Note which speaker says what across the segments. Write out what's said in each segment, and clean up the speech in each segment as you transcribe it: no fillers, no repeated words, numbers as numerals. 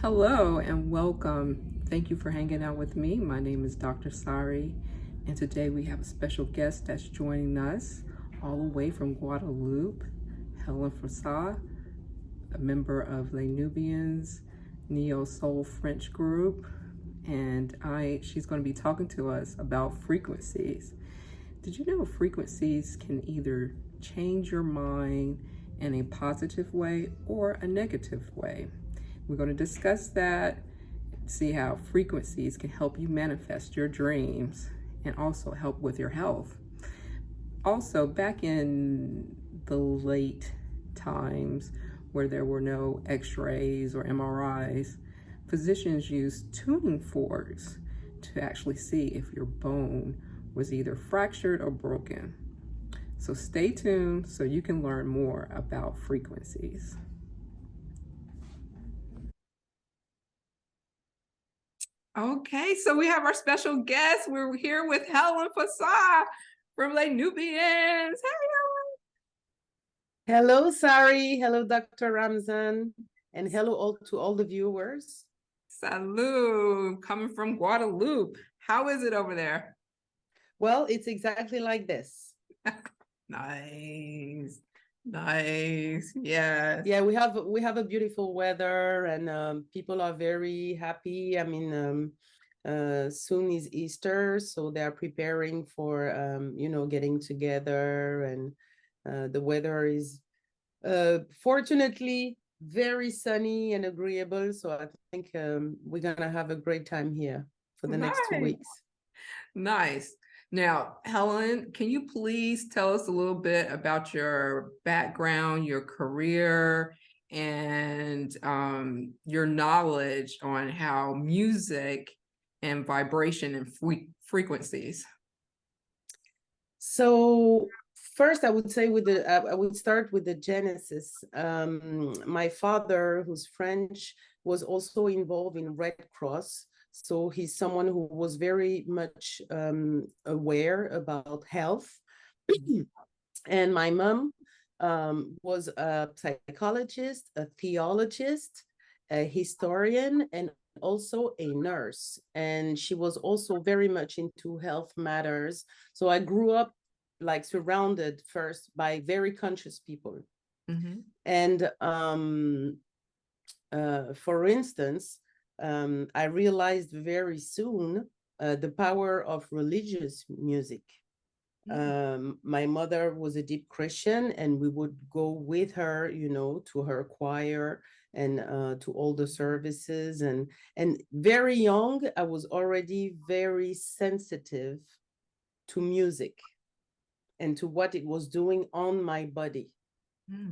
Speaker 1: Hello and welcome. Thank you for hanging out with me. My name is Dr. Sari, and today we have a special guest that's joining us all the way from Guadeloupe, Helene Faussart, a member of Les Nubians, Neo Soul French group, and she's going to be talking to us about frequencies. Did you know frequencies can either change your mind in a positive way or a negative way? We're going to discuss that, see how frequencies can help you manifest your dreams and also help with your health. Also, back in the late times where there were no x-rays or MRIs, physicians used tuning forks to actually see if your bone was either fractured or broken. So stay tuned so you can learn more about frequencies. Okay, so we have our special guest. We're here with Helene Faussart from Les Nubians. Hey,
Speaker 2: Hello, Sari. Hello, Dr. Ramzan. And hello to all the viewers.
Speaker 1: Salud, coming from Guadeloupe. How is it over there?
Speaker 2: Well, it's exactly like this.
Speaker 1: Nice, nice. Yes.
Speaker 2: Yeah, we have a beautiful weather, and people are very happy. I mean, soon is Easter, so they are preparing for getting together, and the weather is fortunately very sunny and agreeable. So I think we're gonna have a great time here for the next 2
Speaker 1: Nice.
Speaker 2: weeks.
Speaker 1: Nice. Now, Helen, can you please tell us a little bit about your background, your career, and your knowledge on how music and vibration and frequencies?
Speaker 2: So first, I would say I would start with the genesis. My father, who's French, was also involved in Red Cross. So he's someone who was very much aware about health. And my mom was a psychologist, a theologist, a historian, and also a nurse. And she was also very much into health matters. So I grew up like surrounded first by very conscious people.
Speaker 1: Mm-hmm.
Speaker 2: And for instance, I realized very soon the power of religious music. My mother was a deep Christian, and we would go with her, to her choir and to all the services. And very young, I was already very sensitive to music and to what it was doing on my body.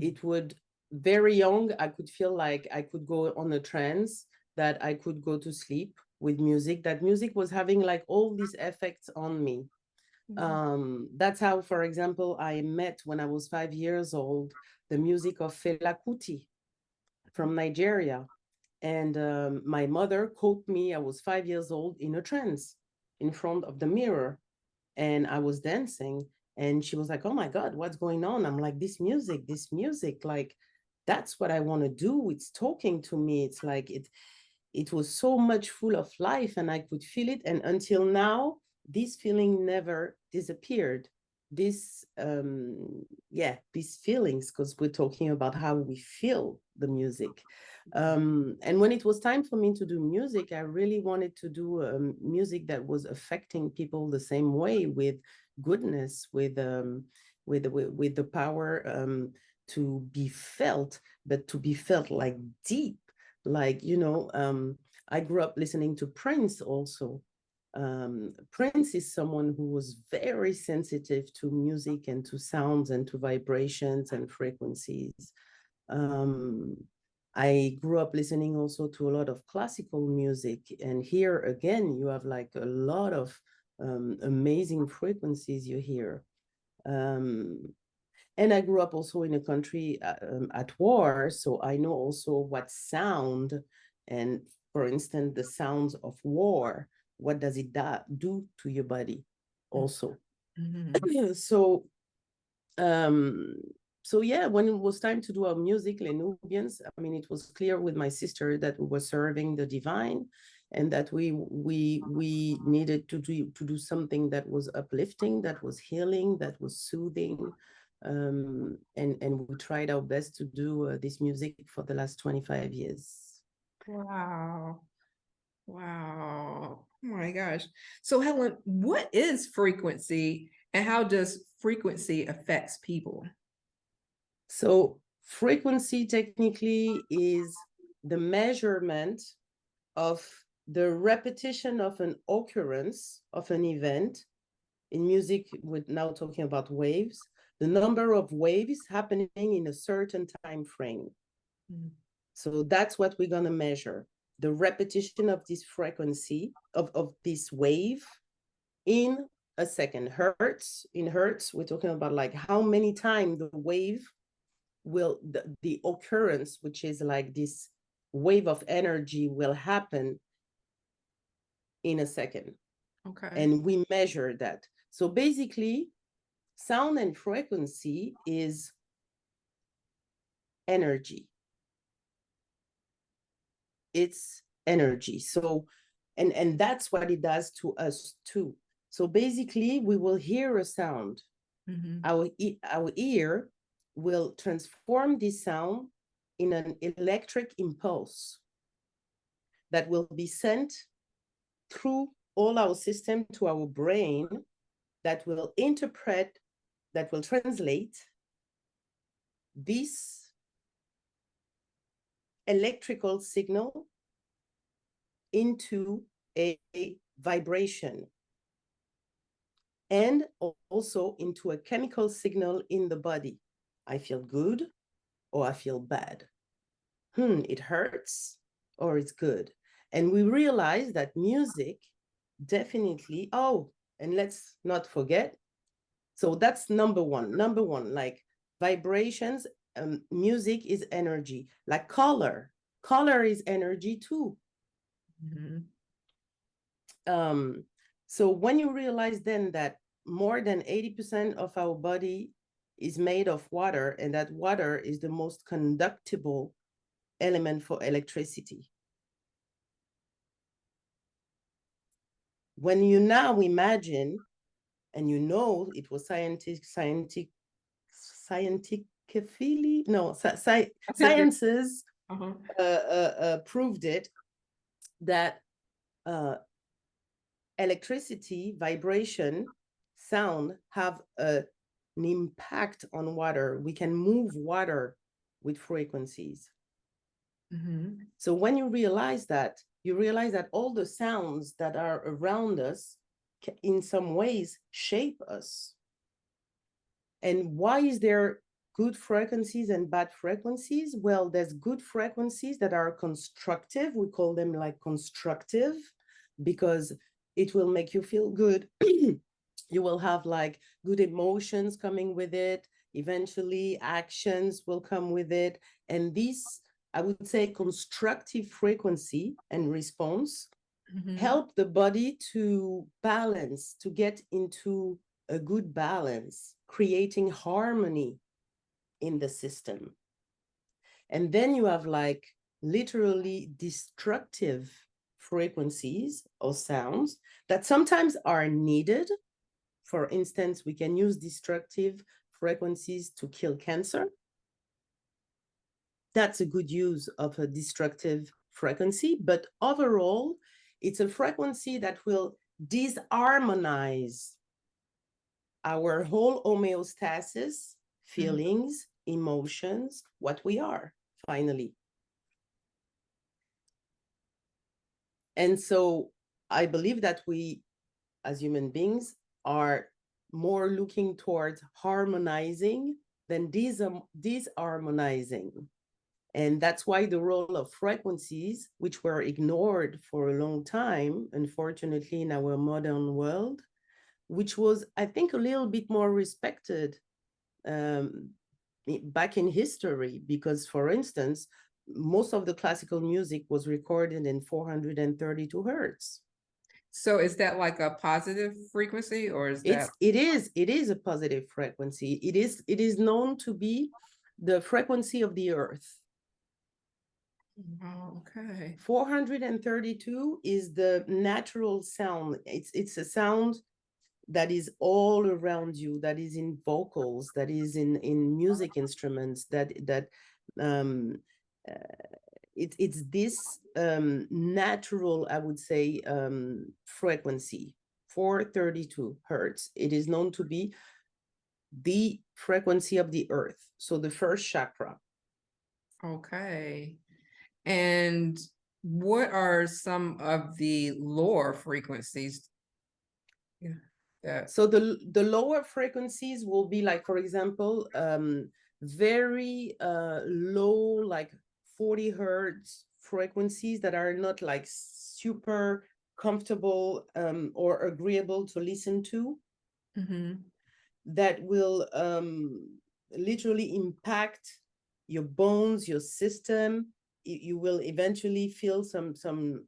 Speaker 2: It would, very young, I could feel like I could go on a trance, that I could go to sleep with music, that music was having like all these effects on me. That's how, for example, I met, when I was 5 years old, the music of Fela Kuti from Nigeria. And my mother caught me, I was 5 years old, in a trance in front of the mirror. And I was dancing. And she was like, oh my God, what's going on? I'm like, this music, like, that's what I want to do. It's talking to me. It's like, it was so much full of life, and I could feel it. And until now, this feeling never disappeared. These feelings, because we're talking about how we feel the music. And when it was time for me to do music, I really wanted to do music that was affecting people the same way, with goodness, with the power to be felt, but to be felt like deep, like, I grew up listening to Prince also. Prince is someone who was very sensitive to music and to sounds and to vibrations and frequencies. um, I grew up listening also to a lot of classical music, and here again you have like a lot of amazing frequencies you hear. um, and I grew up also in a country at war, so I know also what sound, and for instance, the sounds of war, what does it do to your body also.
Speaker 1: Mm-hmm.
Speaker 2: So um, so yeah, when it was time to do our music, Les Nubians, I mean, it was clear with my sister that we were serving the divine, and that we needed to do something that was uplifting, that was healing, that was soothing, and we tried our best to do this music for the last 25 years.
Speaker 1: Wow. Wow. Oh my gosh. So Helen, what is frequency and how does frequency affects people?
Speaker 2: So frequency technically is the measurement of the repetition of an occurrence of an event. In music, we're now talking about waves, the number of waves happening in a certain time frame. Mm. So that's what we're going to measure, the repetition of this frequency of this wave in a second. Hertz, in hertz, we're talking about like how many times the wave will, the occurrence, which is like this wave of energy, will happen in a second.
Speaker 1: Okay.
Speaker 2: And we measure that. So basically, sound and frequency is energy. It's energy. So, and that's what it does to us too. So basically, we will hear a sound. Mm-hmm. Our ear will transform this sound in an electric impulse that will be sent through all our system to our brain, that will interpret, that will translate this electrical signal into a vibration, and also into a chemical signal in the body. I feel good or I feel bad. It hurts or it's good. And we realize that music definitely, and let's not forget, so that's number one, like vibrations, music is energy, like color is energy too. Mm-hmm. So when you realize then that more than 80% of our body is made of water, and that water is the most conductible element for electricity. When you now imagine, and you know it was sciences proved it, that electricity, vibration, sound have an impact on water. We can move water with frequencies. Mm-hmm. So when you realize that, all the sounds that are around us in some ways shape us. And why is there good frequencies and bad frequencies? Well, there's good frequencies that are constructive. We call them like constructive because it will make you feel good. You will have like good emotions coming with it. Eventually, actions will come with it. And these, I would say, constructive frequency and response help the body to balance, to get into a good balance, creating harmony in the system. And then you have like literally destructive frequencies or sounds that sometimes are needed. For instance, we can use destructive frequencies to kill cancer. That's a good use of a destructive frequency, but overall, it's a frequency that will disharmonize our whole homeostasis, feelings, emotions, what we are, finally. And so I believe that we, as human beings, are more looking towards harmonizing than disharmonizing. And that's why the role of frequencies, which were ignored for a long time, unfortunately, in our modern world, which was, I think, a little bit more respected back in history, because, for instance, most of the classical music was recorded in 432 hertz.
Speaker 1: So is that like a positive frequency, or is that?
Speaker 2: It is a positive frequency. It is known to be the frequency of the earth.
Speaker 1: Oh, okay.
Speaker 2: 432 is the natural sound. It's a sound that is all around you, that is in vocals, that is in music instruments, that um it's this natural, I would say, frequency, 432 hertz. It is known to be the frequency of the earth, so the first chakra.
Speaker 1: Okay. And what are some of the lower frequencies? Yeah, that.
Speaker 2: So the lower frequencies will be like, for example, very low, like 40 hertz frequencies that are not like super comfortable or agreeable to listen to, that will literally impact your bones, your system. You will eventually feel some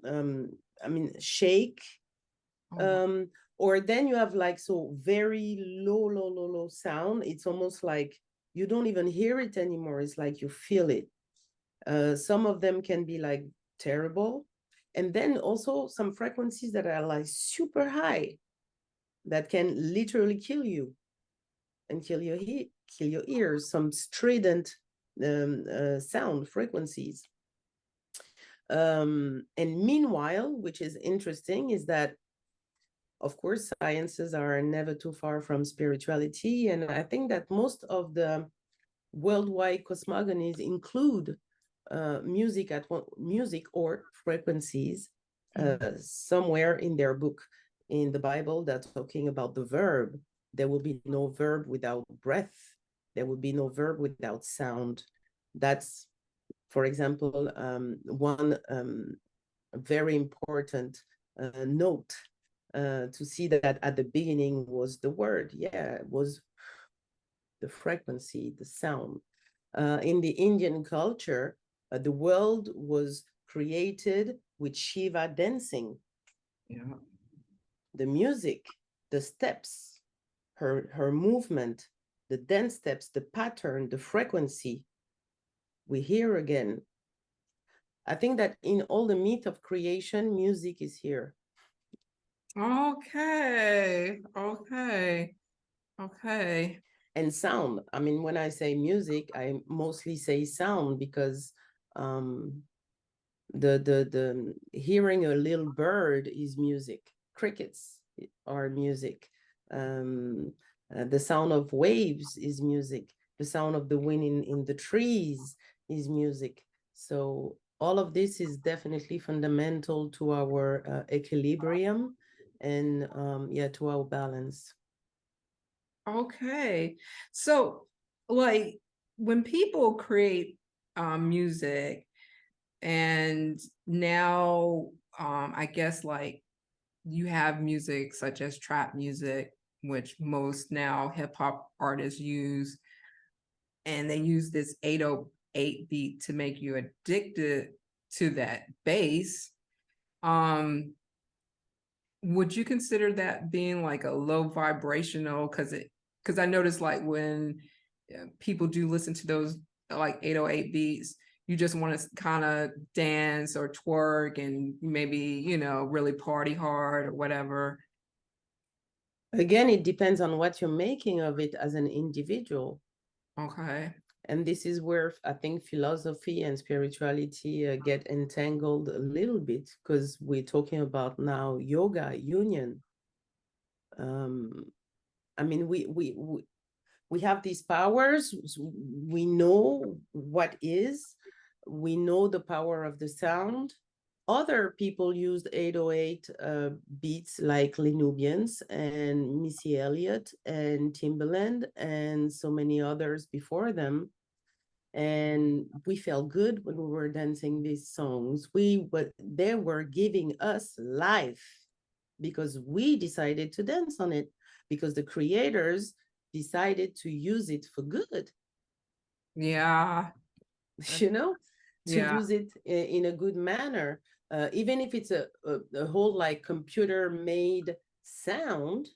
Speaker 2: I mean, shake. Or then you have like, so very low sound. It's almost like you don't even hear it anymore. It's like you feel it. Some of them can be like terrible. And then also some frequencies that are like super high that can literally kill you and kill your ears, some strident sound frequencies. And meanwhile, which is interesting, is that of course, sciences are never too far from spirituality. And I think that most of the worldwide cosmogonies include music or frequencies somewhere in their book. In the Bible, they're talking about the verb. There will be no verb without breath. There will be no verb without sound. That's, for example, one very important note to see that at the beginning was the word. Yeah, it was the frequency, the sound. In the Indian culture, the world was created with Shiva dancing.
Speaker 1: Yeah.
Speaker 2: The music, the steps, her movement, the dance steps, the pattern, the frequency, we hear again. I think that in all the myth of creation, music is here.
Speaker 1: Okay. Okay. Okay.
Speaker 2: And sound. I mean, when I say music, I mostly say sound because the hearing a little bird is music. Crickets are music. The sound of waves is music. The sound of the wind in the trees is music. So all of this is definitely fundamental to our equilibrium and yeah, to our balance.
Speaker 1: Okay. So, like, when people create music, and now I guess like you have music such as trap music, which most now hip hop artists use, and they use this 808 beat to make you addicted to that bass. Would you consider that being like a low vibrational? Because I noticed like when people do listen to those like 808 beats, you just want to kind of dance or twerk and maybe, really party hard or whatever.
Speaker 2: Again, it depends on what you're making of it as an individual.
Speaker 1: Okay.
Speaker 2: And this is where I think philosophy and spirituality get entangled a little bit, because we're talking about now yoga, union. I mean, we have these powers. We know what is. We know the power of the sound. Other people used 808 beats like Les Nubians and Missy Elliott and Timbaland and so many others before them. And we felt good when we were dancing these songs. They were giving us life because we decided to dance on it, because the creators decided to use it for good.
Speaker 1: Yeah.
Speaker 2: You know, to
Speaker 1: Yeah.
Speaker 2: use it in a good manner. even if it's a whole like computer made sound,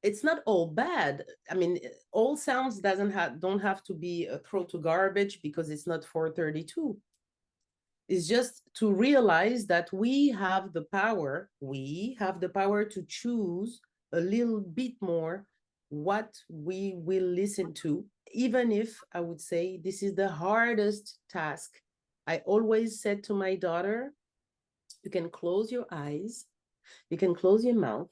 Speaker 2: it's not all bad. I mean, all sounds don't have to be thrown to garbage because it's not 432. It's just to realize that we have the power to choose a little bit more what we will listen to, even if I would say this is the hardest task. I always said to my daughter, you can close your eyes, you can close your mouth,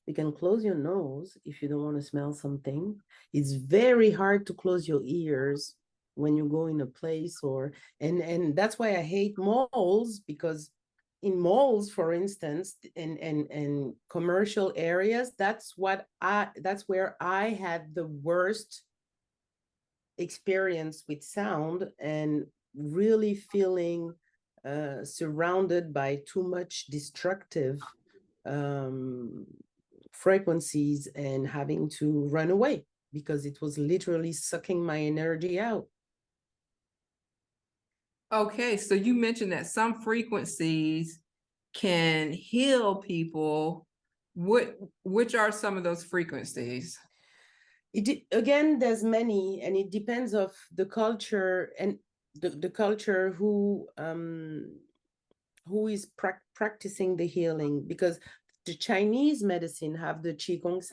Speaker 2: you can close your nose if you don't want to smell something. It's very hard to close your ears when you go in a place, or and that's why I hate malls, because in malls, for instance, and commercial areas, that's where I had the worst experience with sound, and really feeling surrounded by too much destructive frequencies and having to run away because it was literally sucking my energy out.
Speaker 1: Okay, so you mentioned that some frequencies can heal people. Which are some of those frequencies?
Speaker 2: Again, there's many, and it depends of the culture, and the culture who is practicing the healing, because the Chinese medicine have the Qigong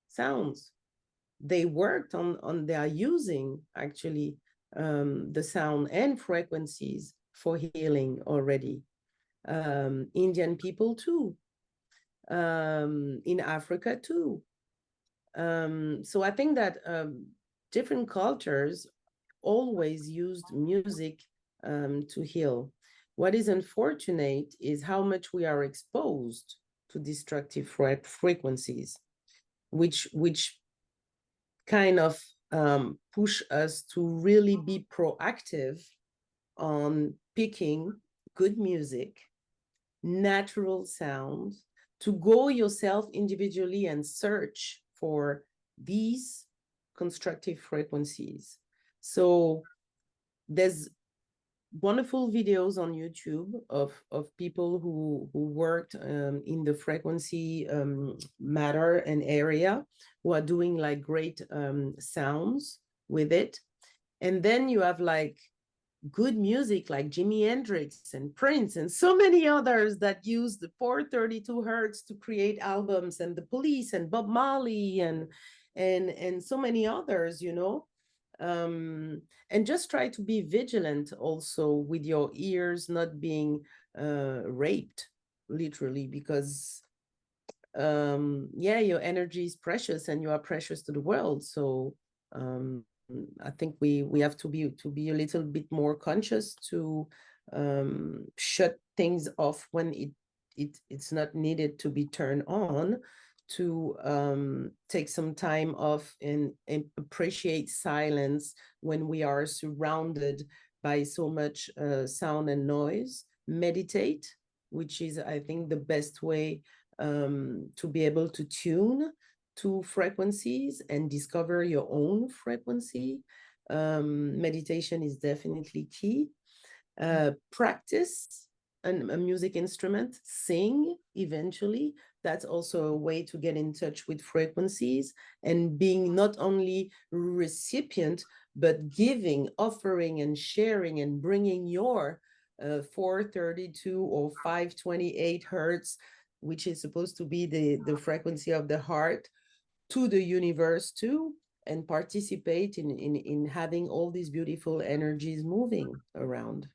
Speaker 2: sounds. They worked on they are using actually the sound and frequencies for healing already. Indian people too, in Africa too. So I think that different cultures always used music to heal. What is unfortunate is how much we are exposed to destructive frequencies, which kind of push us to really be proactive on picking good music, natural sounds, to go yourself individually and search for these constructive frequencies. So there's wonderful videos on YouTube of people who worked in the frequency matter and area, who are doing like great sounds with it. And then you have like good music like Jimi Hendrix and Prince and so many others that use the 432 hertz to create albums, and the Police and Bob Marley and so many others, you know. And just try to be vigilant also with your ears not being raped, literally, because yeah, your energy is precious and you are precious to the world. So I think we have to be a little bit more conscious to shut things off when it's not needed to be turned on, to take some time off and appreciate silence when we are surrounded by so much sound and noise. Meditate, which is, I think, the best way to be able to tune to frequencies and discover your own frequency. Meditation is definitely key. Practice a music instrument, sing eventually. That's also a way to get in touch with frequencies, and being not only recipient, but giving, offering, and sharing, and bringing your 432 or 528 hertz, which is supposed to be the frequency of the heart, to the universe too, and participate in having all these beautiful energies moving around.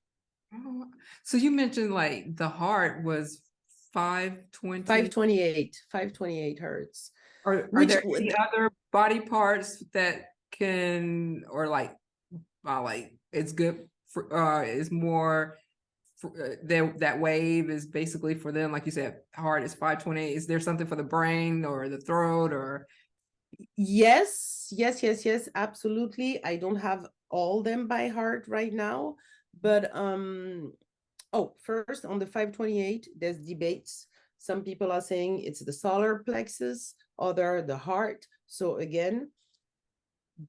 Speaker 1: Oh, so you mentioned like the heart was 520.
Speaker 2: 528 hertz.
Speaker 1: Are
Speaker 2: Which
Speaker 1: there any other body parts that can, or like it's good for is more that wave is basically for them, like you said, heart is 528. Is there something for the brain or the throat or?
Speaker 2: Yes, absolutely. I don't have all them by heart right now, but oh, first on the 528, there's debates. Some people are saying it's the solar plexus, other the heart. So again,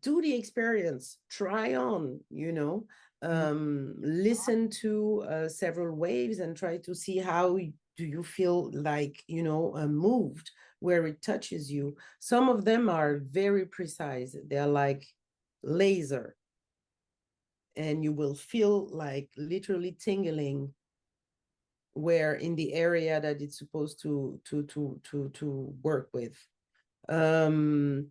Speaker 2: do the experience, try on, you know. Listen to several waves and try to see how do you feel like, moved where it touches you. Some of them are very precise. They're like laser, and you will feel like literally tingling where in the area that it's supposed to work with. And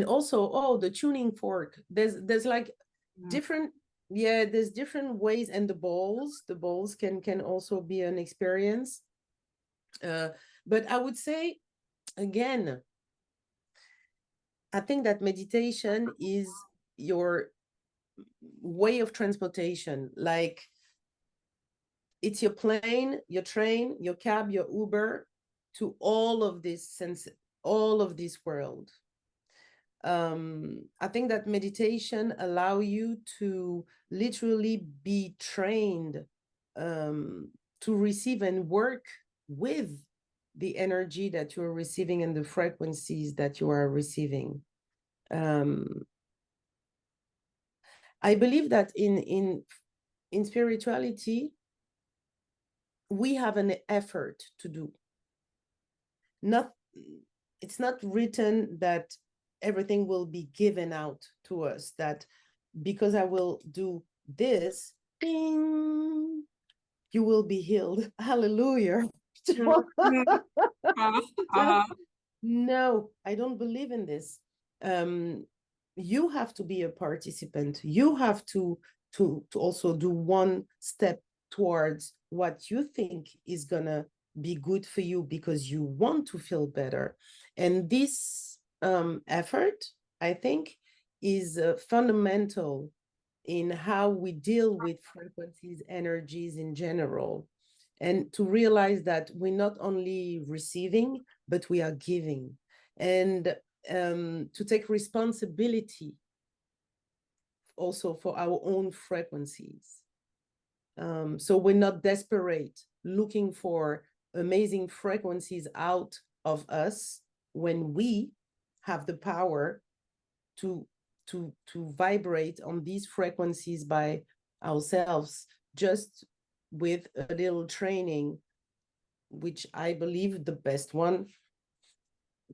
Speaker 2: also, oh, the tuning fork. There's like different, yeah, there's different ways. And the bowls can also be an experience. But I would say, again, I think that meditation is your way of transportation. Like, it's your plane, your train, your cab, your Uber to all of this sense, all of this world. I think that meditation allow you to literally be trained to receive and work with the energy that you're receiving and the frequencies that you are receiving. I believe that in spirituality, we have an effort to do. It's not written that everything will be given out to us, that because I will do this, ding, you will be healed. Hallelujah. No, I don't believe in this. You have to be a participant. You have to also do one step towards what you think is gonna be good for you because you want to feel better. And this effort, I think, is fundamental in how we deal with frequencies, energies in general, and to realize that we're not only receiving, but we are giving, and to take responsibility also for our own frequencies. So we're not desperate looking for amazing frequencies out of us when we have the power to vibrate on these frequencies by ourselves, just with a little training, which I believe the best one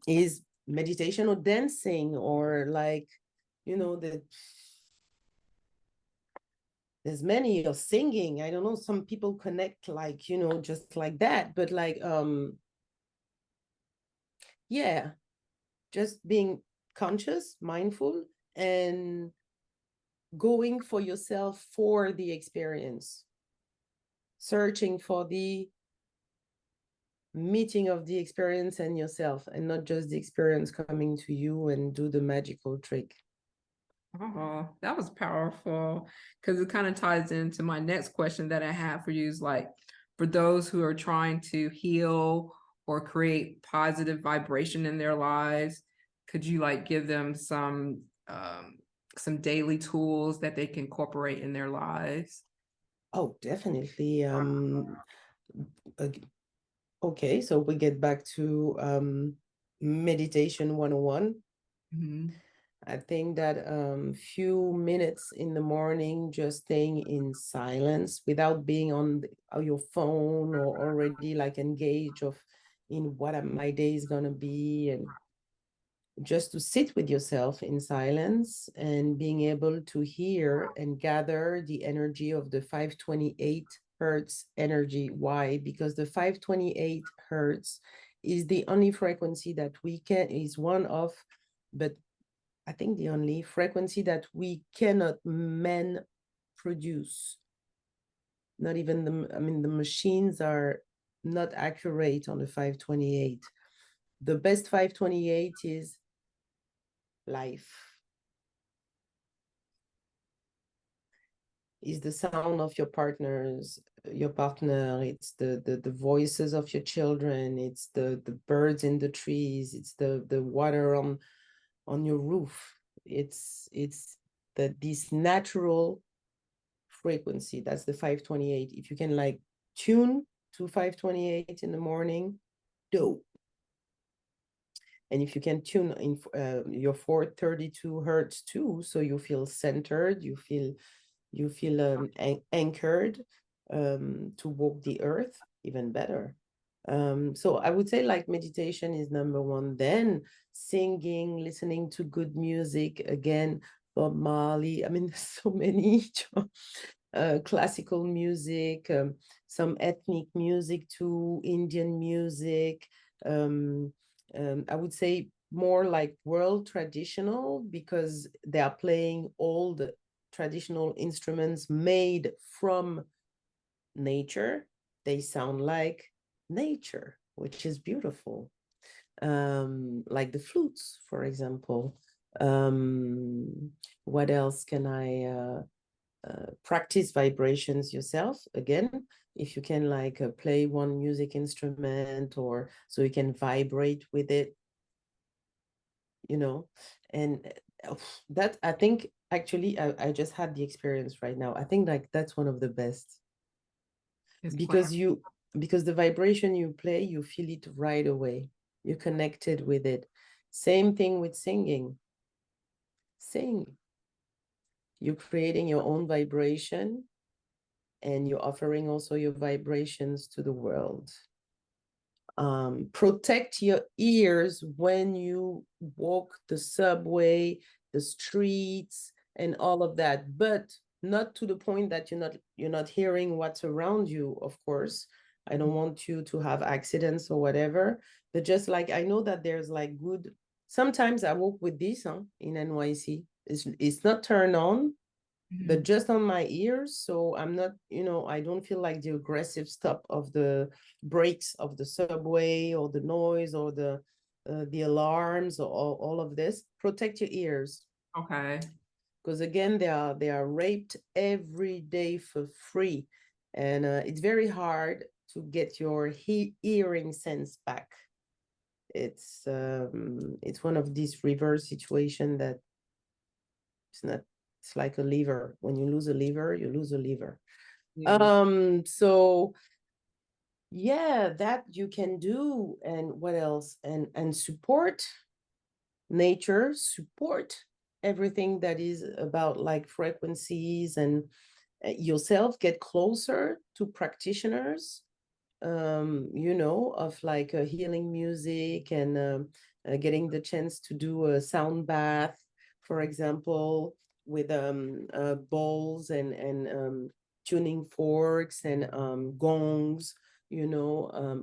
Speaker 2: is meditation or dancing, or like, there's many, of singing. I don't know, some people connect like, just like that, but like, yeah, just being conscious, mindful, and going for yourself for the experience, searching for the meeting of the experience and yourself, and not just the experience coming to you and do the magical trick.
Speaker 1: Oh, that was powerful, because it kind of ties into my next question that I have for you is like, for those who are trying to heal or create positive vibration in their lives, could you like give them some daily tools that they can incorporate in their lives?
Speaker 2: Oh, definitely. Okay, so we get back to meditation 101.
Speaker 1: Mm-hmm.
Speaker 2: I think that few minutes in the morning, just staying in silence without being on your phone or already like engaged in what my day is gonna be, and just to sit with yourself in silence and being able to hear and gather the energy of the 528 hertz energy. Why? Because the 528 hertz is the only frequency that is one of, but I think the only frequency that we cannot man produce. Not even the machines are not accurate on the 528. The best 528 is life, is the sound of your partner, it's the voices of your children, it's the birds in the trees, it's the water on your roof. It's this natural frequency. That's the 528. If you can like tune to 528 in the morning, dope. And if you can tune in your 432 hertz too, so you feel centered, you feel You feel anchored to walk the earth even better. So I would say like meditation is number one. Then singing, listening to good music, again, Bob Marley. I mean, there's so many classical music, some ethnic music too, Indian music. I would say more like world traditional because they are playing old traditional instruments made from nature. They sound like nature, which is beautiful. Like the flutes, for example. What else can I practice vibrations yourself again? If you can like play one music instrument or so you can vibrate with it, you know. And that I think actually I just had the experience right now. I think like that's one of the best
Speaker 1: It's playing.
Speaker 2: because the vibration you play, you feel it right away. You're connected with it. Same thing with singing. Sing. You're creating your own vibration and you're offering also your vibrations to the world. Protect your ears when you walk the subway, the streets, and all of that, but not to the point that you're not hearing what's around you, of course. I don't want you to have accidents or whatever, but just like I know that there's like good, sometimes I walk with this in NYC. It's not turned on, but just on my ears, so I'm not, I don't feel like the aggressive stuff of the brakes of the subway or the noise or the alarms or all of this. Protect your ears,
Speaker 1: Okay.
Speaker 2: because again they are raped every day for free, and it's very hard to get your hearing sense back. It's one of these reverse situation that it's not, it's like a liver. When you lose a liver, you lose a liver.
Speaker 1: Yeah.
Speaker 2: So yeah, that you can do. And what else? And support nature, support everything that is about like frequencies, and yourself get closer to practitioners, of like healing music, and getting the chance to do a sound bath, for example, with bowls and tuning forks and gongs,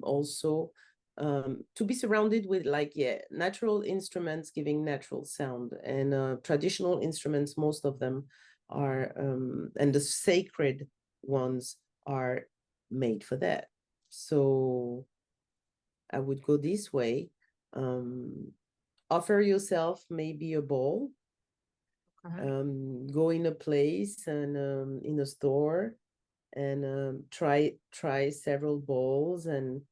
Speaker 2: also to be surrounded with like, yeah, natural instruments giving natural sound, and traditional instruments, most of them are, and the sacred ones are made for that. So I would go this way. Offer yourself maybe a bowl.
Speaker 1: Okay.
Speaker 2: Go in a place and in a store and try several bowls and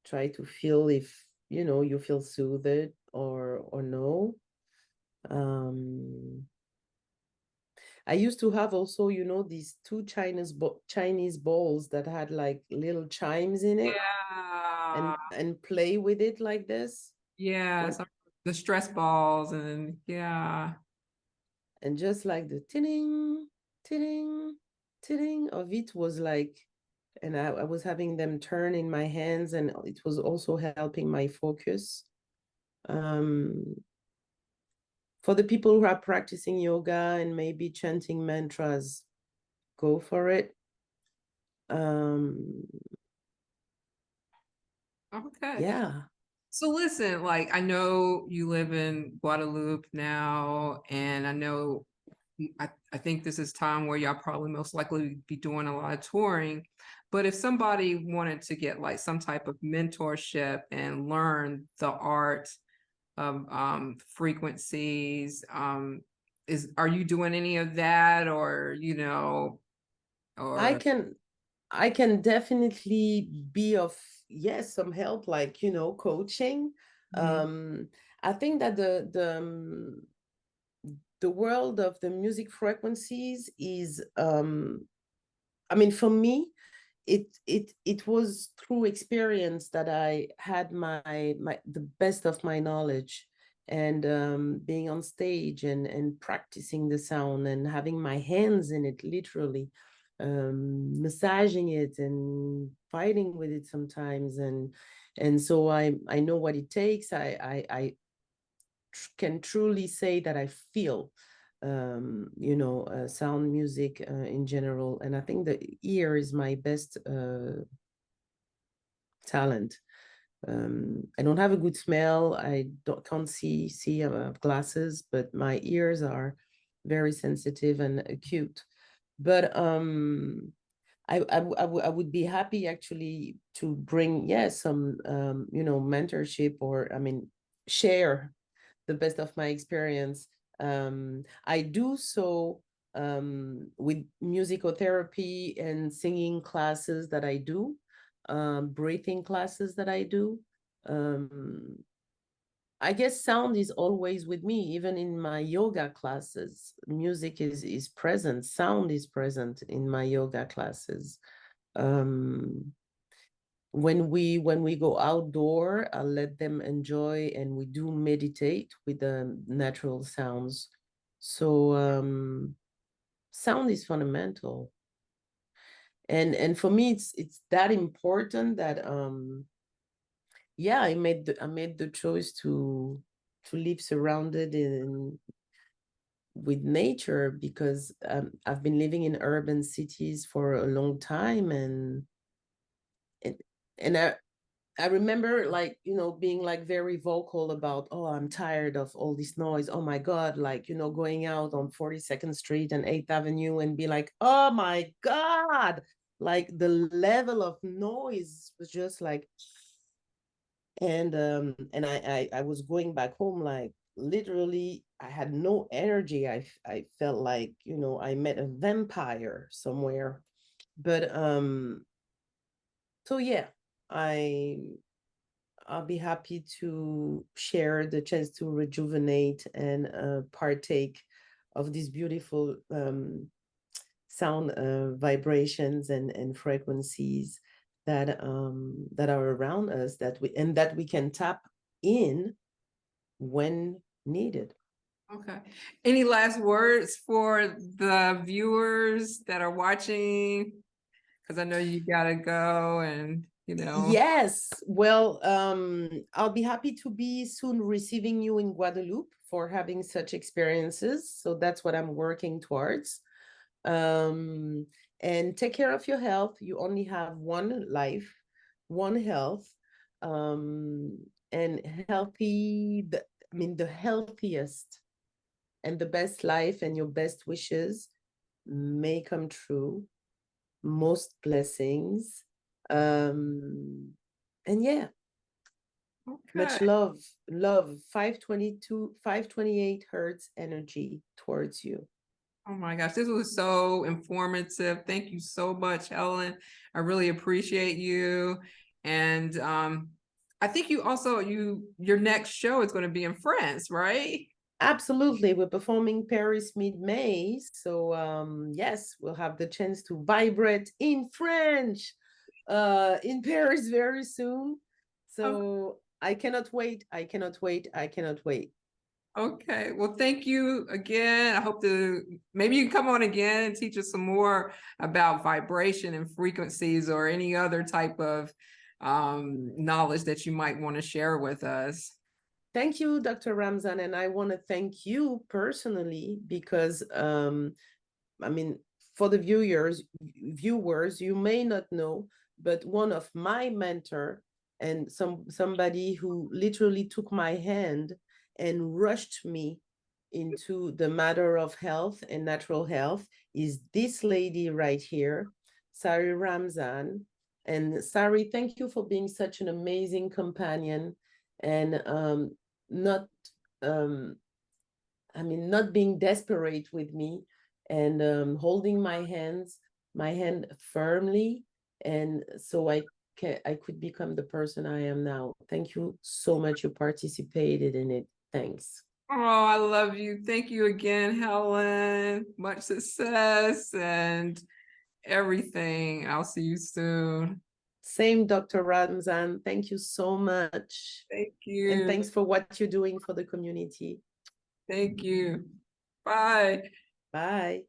Speaker 2: try to feel if you feel soothed or no. I used to have also, these two Chinese bowls that had like little chimes in it,
Speaker 1: Yeah.
Speaker 2: and play with it like this.
Speaker 1: Yeah.
Speaker 2: When
Speaker 1: The stress balls and yeah.
Speaker 2: and just like the tinning, tinning, tinning of it was like, and I was having them turn in my hands, and it was also helping my focus. For the people who are practicing yoga and maybe chanting mantras, go for it. Um,
Speaker 1: Okay.
Speaker 2: yeah.
Speaker 1: So listen, like I know you live in Guadeloupe now, and I know I think this is time where y'all probably most likely be doing a lot of touring. But if somebody wanted to get like some type of mentorship and learn the art of frequencies, are you doing any of that, or
Speaker 2: I
Speaker 1: or
Speaker 2: can I can definitely be of, yes, some help, like, coaching.
Speaker 1: Mhm.
Speaker 2: I think that the world of the music frequencies is, I mean, for me, it was through experience that I had the best of my knowledge. and being on stage and practicing the sound and having my hands in it, literally, massaging it and fighting with it sometimes. And so I know what it takes. I can truly say that I feel sound music in general. And I think the ear is my best talent. I don't have a good smell. Can't see glasses, but my ears are very sensitive and acute. But I would be happy actually to bring, some mentorship, or share the best of my experience. I do so with musicotherapy and singing classes that I do, breathing classes that I do. I guess sound is always with me, even in my yoga classes. Music is present, sound is present in my yoga classes. When we go outdoor, I'll let them enjoy, and we do meditate with the natural sounds. So sound is fundamental. And for me, it's that important that I made the choice to live surrounded with nature, because I've been living in urban cities for a long time, and I remember, like, being like very vocal about, oh, I'm tired of all this noise. Oh my God, like, going out on 42nd Street and 8th Avenue and be like, oh my God, like the level of noise was just like, and I was going back home, like literally I had no energy. I felt like, I met a vampire somewhere. But so yeah, I I'll be happy to share the chance to rejuvenate and partake of these beautiful sound vibrations and frequencies that are around us, that we can tap in when needed.
Speaker 1: Okay. Any last words for the viewers that are watching? Because I know you gotta go, and
Speaker 2: Yes, well, I'll be happy to be soon receiving you in Guadeloupe for having such experiences. So that's what I'm working towards. um and take care of your health. You only have one life, one health. And the healthiest and the best life and your best wishes may come true. Most blessings. And yeah,
Speaker 1: Okay.
Speaker 2: much love. 528 hertz energy towards you.
Speaker 1: Oh my gosh, this was so informative. Thank you so much, Helen. I really appreciate you. And I think you also your next show is going to be in France, right?
Speaker 2: Absolutely. We're performing Paris mid-May. So yes, we'll have the chance to vibrate in French in Paris very soon. So I cannot wait. I cannot wait. I cannot wait.
Speaker 1: Okay. Well, thank you again. I hope maybe you can come on again and teach us some more about vibration and frequencies, or any other type of knowledge that you might want to share with us.
Speaker 2: Thank you, Dr. Ramzan. And I want to thank you personally, because for the viewers, you may not know, but one of my mentor, and somebody who literally took my hand and rushed me into the matter of health and natural health, is this lady right here, Sari Ramzan. And Sari, thank you for being such an amazing companion, and not not being desperate with me, and holding my hand firmly, and so I could become the person I am now. Thank you so much. You participated in it. Thanks.
Speaker 1: Oh, I love you. Thank you again, Helen. Much success and everything. I'll see you soon.
Speaker 2: Same, Dr. Ramzan. Thank you so much.
Speaker 1: Thank you.
Speaker 2: And thanks for what you're doing for the community.
Speaker 1: Thank you. Bye.
Speaker 2: Bye.